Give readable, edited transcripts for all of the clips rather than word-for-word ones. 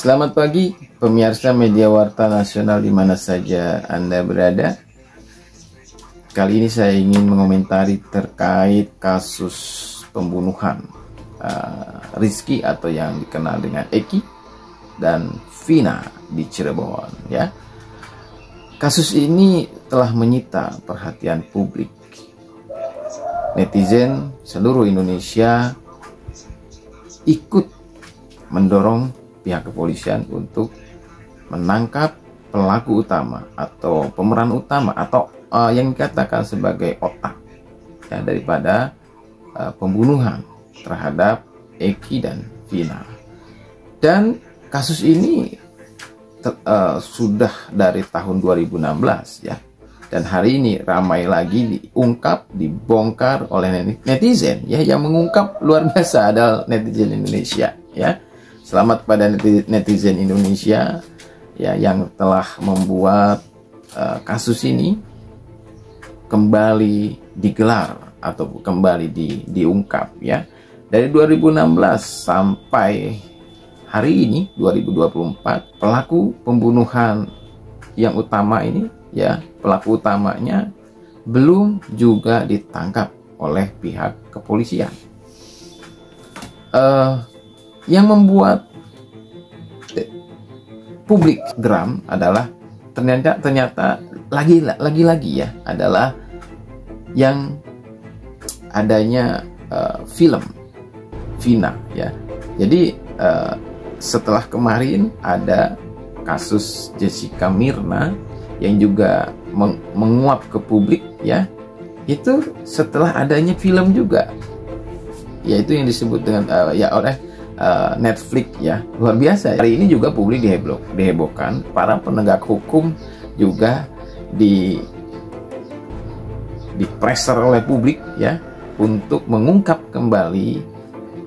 Selamat pagi pemirsa media Warta Nasional di mana saja Anda berada. Kali ini saya ingin mengomentari terkait kasus pembunuhan Rizky atau yang dikenal dengan Eki dan Vina di Cirebon ya. Kasus ini telah menyita perhatian publik. Netizen seluruh Indonesia ikut mendorong pihak kepolisian untuk menangkap pelaku utama atau pemeran utama atau yang dikatakan sebagai otak ya, daripada pembunuhan terhadap Eki dan Vina. Dan kasus ini sudah dari tahun 2016 ya, dan hari ini ramai lagi diungkap, dibongkar oleh netizen ya, yang mengungkap luar biasa adalah netizen Indonesia ya. Selamat pada netizen Indonesia ya, yang telah membuat kasus ini kembali digelar atau kembali diungkap ya. Dari 2016 sampai hari ini 2024, pelaku pembunuhan yang utama ini ya, pelaku utamanya belum juga ditangkap oleh pihak kepolisian. Yang membuat publik geram adalah ternyata lagi-lagi ya, adalah yang adanya film Vina ya. Jadi setelah kemarin ada kasus Jessica Mirna yang juga menguap ke publik ya, itu setelah adanya film juga, yaitu yang disebut dengan oleh Netflix ya. Luar biasa. Hari ini juga publik dihebohkan, para penegak hukum juga di pressure oleh publik ya untuk mengungkap kembali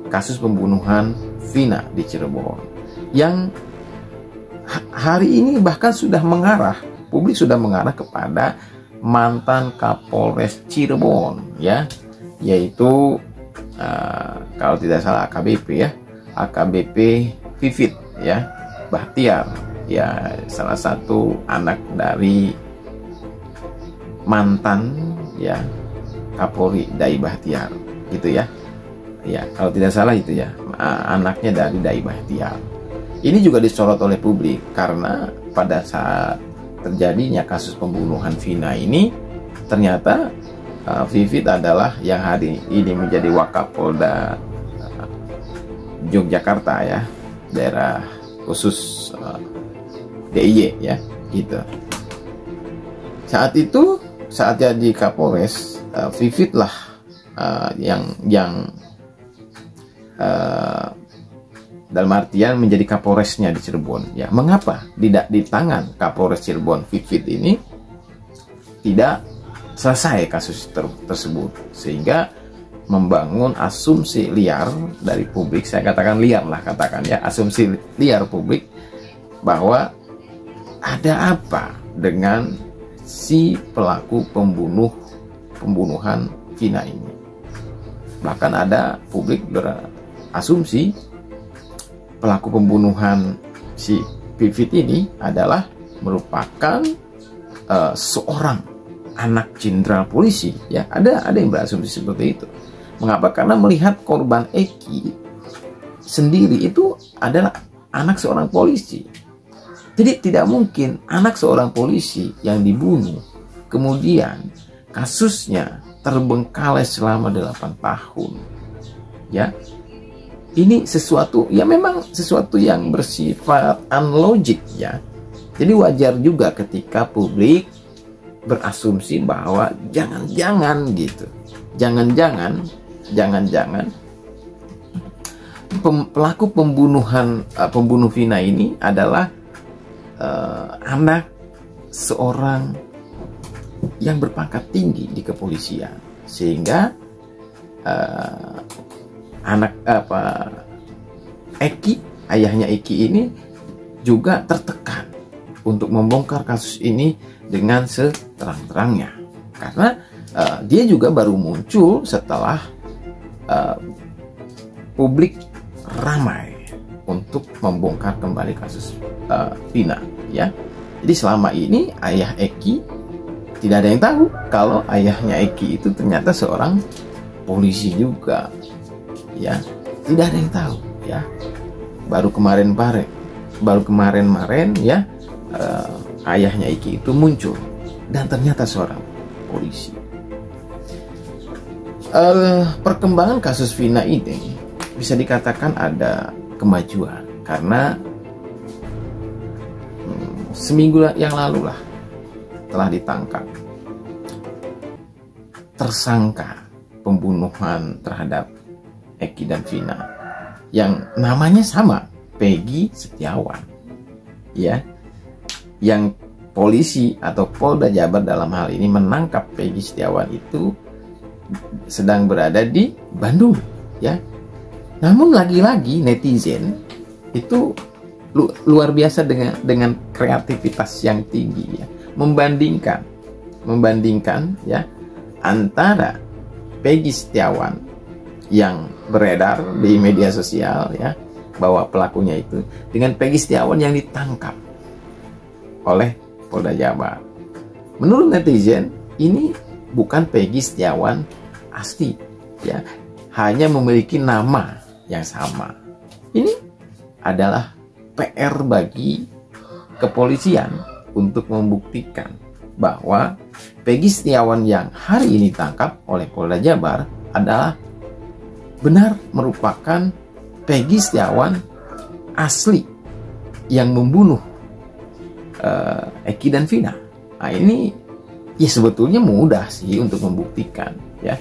kasus pembunuhan Vina di Cirebon, yang hari ini bahkan sudah mengarah, publik sudah mengarah kepada mantan Kapolres Cirebon ya, yaitu kalau tidak salah AKBP ya, AKBP Vivit ya Bahtiar ya, salah satu anak dari mantan ya Kapolri Dai Bahtiar gitu ya. Ya, kalau tidak salah itu ya, anaknya dari Dai Bahtiar. Ini juga disorot oleh publik karena pada saat terjadinya kasus pembunuhan Vina ini, ternyata Vivit adalah yang hari ini menjadi Wakapolda Yogyakarta ya, daerah khusus DIY ya gitu. Saat itu, saat jadi Kapolres, Vivit lah yang dalam artian menjadi Kapolresnya di Cirebon ya. Mengapa di tangan Kapolres Cirebon Vivit ini tidak selesai kasus tersebut, sehingga membangun asumsi liar dari publik, saya katakan liar lah, katakan ya, asumsi liar publik bahwa ada apa dengan si pelaku pembunuhan Vina ini. Bahkan ada publik berasumsi pelaku pembunuhan si Vivit ini adalah merupakan seorang anak jenderal polisi ya. Ada yang berasumsi seperti itu. Mengapa? Karena melihat korban Eki sendiri itu adalah anak seorang polisi. Jadi tidak mungkin anak seorang polisi yang dibunuh kemudian kasusnya terbengkalai selama 8 tahun ya. Ini sesuatu ya, memang sesuatu yang bersifat unlogik ya. Jadi wajar juga ketika publik berasumsi bahwa jangan-jangan gitu, jangan-jangan pelaku pembunuh Vina ini adalah anak seorang yang berpangkat tinggi di kepolisian, sehingga Eki, ayahnya Eki ini juga tertekan untuk membongkar kasus ini dengan seterang-terangnya, karena dia juga baru muncul setelah publik ramai untuk membongkar kembali kasus Vina, ya. Jadi selama ini ayah Eki tidak ada yang tahu kalau ayahnya Eki itu ternyata seorang polisi juga, ya. Tidak ada yang tahu, ya. Baru kemarin ya, ayahnya Eki itu muncul dan ternyata seorang polisi. Perkembangan kasus Vina ini bisa dikatakan ada kemajuan karena seminggu yang lalu lah telah ditangkap tersangka pembunuhan terhadap Eki dan Vina yang namanya sama, Peggy Setiawan, ya, yang polisi atau Polda Jabar dalam hal ini menangkap Peggy Setiawan itu sedang berada di Bandung, ya. Namun lagi-lagi netizen itu luar biasa dengan kreativitas yang tinggi, ya, membandingkan ya antara Peggy Setiawan yang beredar di media sosial, ya, bahwa pelakunya itu dengan Peggy Setiawan yang ditangkap oleh Polda Jabar. Menurut netizen ini bukan Peggy Setiawan asli, ya, hanya memiliki nama yang sama. Ini adalah PR bagi kepolisian untuk membuktikan bahwa Peggy Setiawan yang hari ini ditangkap oleh Polda Jabar adalah benar merupakan Peggy Setiawan asli yang membunuh Eki dan Vina. Nah, ini ya sebetulnya mudah sih untuk membuktikan, ya.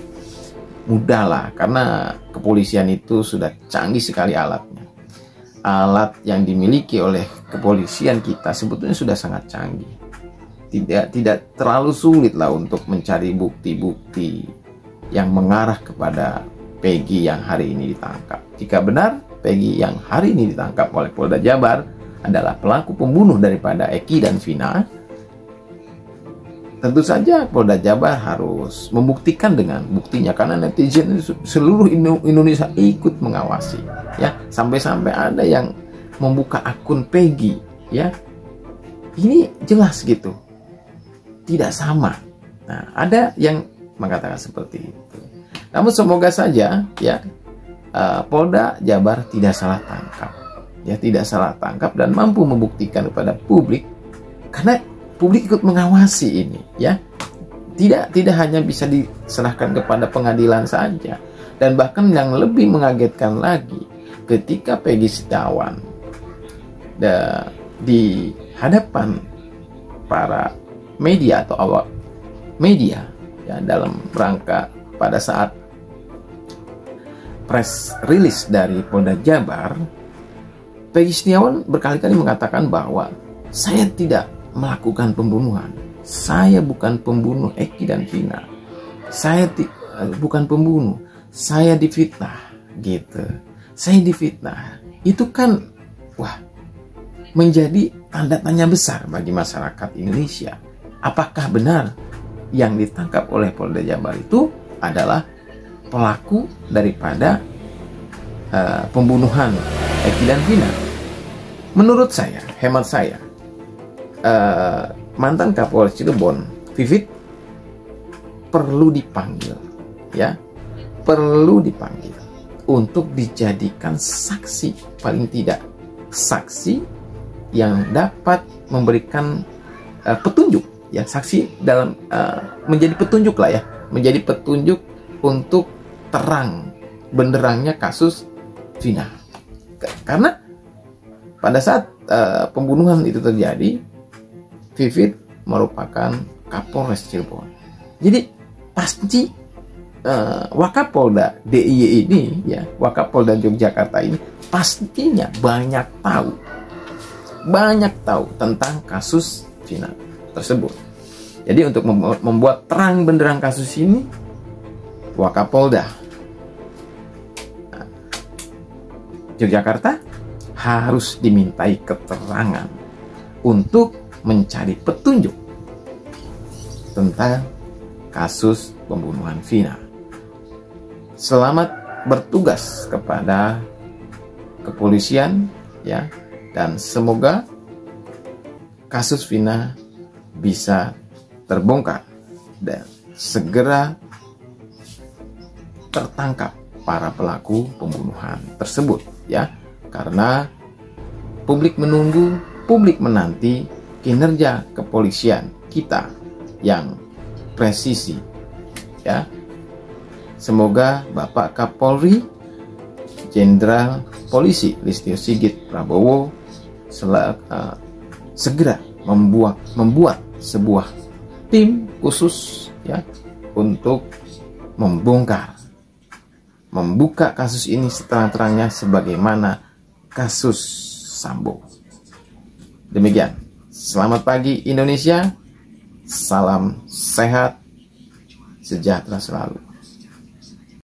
Mudah lah, karena kepolisian itu sudah canggih sekali alatnya. Alat yang dimiliki oleh kepolisian kita sebetulnya sudah sangat canggih. Tidak terlalu sulit lah untuk mencari bukti-bukti yang mengarah kepada Peggy yang hari ini ditangkap. Jika benar Peggy yang hari ini ditangkap oleh Polda Jabar adalah pelaku pembunuh daripada Eki dan Vina, tentu saja Polda Jabar harus membuktikan dengan buktinya, karena netizen seluruh Indonesia ikut mengawasi, ya, sampai-sampai ada yang membuka akun Peggy, ya. Ini jelas gitu, tidak sama. Nah, ada yang mengatakan seperti itu. Namun semoga saja, ya, Polda Jabar tidak salah tangkap, ya, tidak salah tangkap dan mampu membuktikan kepada publik, karena publik ikut mengawasi ini, ya. Tidak hanya bisa diserahkan kepada pengadilan saja, dan bahkan yang lebih mengagetkan lagi ketika Peggy Setiawan di hadapan para media atau awak media, ya, dalam rangka pada saat press release dari Polda Jabar, Peggy Setiawan berkali-kali mengatakan bahwa saya tidak melakukan pembunuhan, saya bukan pembunuh Eki dan Vina, saya bukan pembunuh, saya difitnah, gitu. Saya difitnah. Itu kan, wah, menjadi tanda tanya besar bagi masyarakat Indonesia. Apakah benar yang ditangkap oleh Polda Jabar itu adalah pelaku daripada pembunuhan Eki dan Vina? Menurut saya, hemat saya, mantan Kapolres Cirebon, Vivit, perlu dipanggil, ya, perlu dipanggil untuk dijadikan saksi, paling tidak saksi yang dapat memberikan petunjuk, ya, saksi dalam menjadi petunjuk lah, ya, menjadi petunjuk untuk terang benderangnya kasus Vina. Karena pada saat pembunuhan itu terjadi, Vivit merupakan Kapolres Cirebon. Jadi pasti Wakapolda DIY ini, ya, Wakapolda Yogyakarta ini pastinya banyak tahu tentang kasus Vina tersebut. Jadi untuk membuat terang benderang kasus ini, Wakapolda Yogyakarta harus dimintai keterangan untuk mencari petunjuk tentang kasus pembunuhan Vina. Selamat bertugas kepada kepolisian ya, dan semoga kasus Vina bisa terbongkar dan segera tertangkap para pelaku pembunuhan tersebut ya, karena publik menunggu, publik menanti kinerja kepolisian kita yang presisi ya. Semoga Bapak Kapolri Jenderal Polisi Listio Sigit Prabowo segera membuat sebuah tim khusus ya untuk membuka kasus ini seterang-terangnya sebagaimana kasus Sambo. Demikian. Selamat pagi Indonesia. Salam sehat, sejahtera selalu.